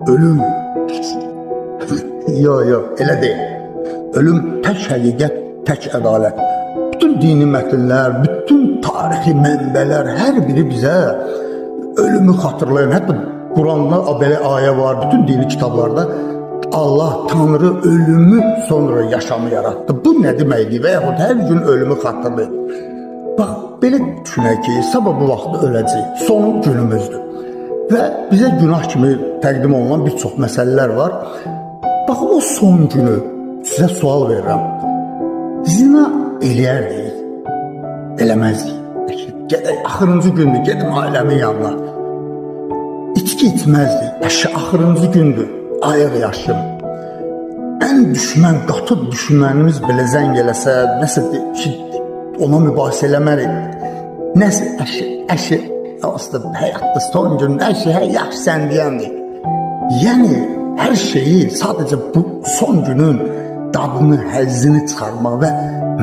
ölüm. Yo, elə deyil. Ölüm tək həqiqət, tək ədalət. Bütün dini mətnlər, bütün tarixi mənbələr, hər biri bizə ölümü xatırlayan. Hətta Quranda belə ayə var, bütün dini kitablarda Allah, Tanrı ölümü sonra yaşamı yarattı. Bu nə deməkdir? Və yaxud hər gün ölümü xatırlayır. Bax, belə düşünək ki, sabah bu vaxtda öləcəyik, son günümüzdür. Və bizə günah kimi təqdim olunan bir çox məsələlər var. Bax, o son günü sizə sual verirəm. Zina eləyərdik, eləməzdik. Gedək, axırıncı gündür, gedim ailəmin yanına. İçki içməzdik, axırıncı gündür, ayıq yaşım. Ən düşmən, qatı düşmənimiz belə zəng eləsə, nəsə ki, ona mübahisə eləmərik. Nəsə əşi, aslında həyatda son gün, əşi, yaxşı sən deyəndir. Yəni, hər şeyi sadəcə bu son günün dadını, həzzini çıxarmaq və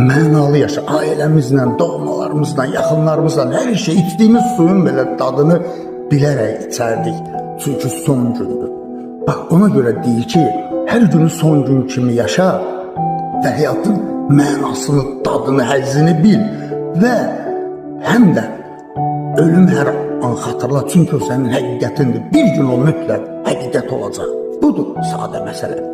mənalı yaşa, ailəmizlə, doğmalarımızla, yaxınlarımızla, hər şey içdiyimiz suyun belə dadını bilərək içərdik. Çünki son gündür. Bax, ona görə deyir ki, hər günü son gün kimi yaşa və həyatın mənasını, dadını, həzzini bil və həm də ölüm hər an xatırla, çünki o sənin həqiqətindir. Bir gün o mütləq həqiqət olacaq. Budur sadə məsələ.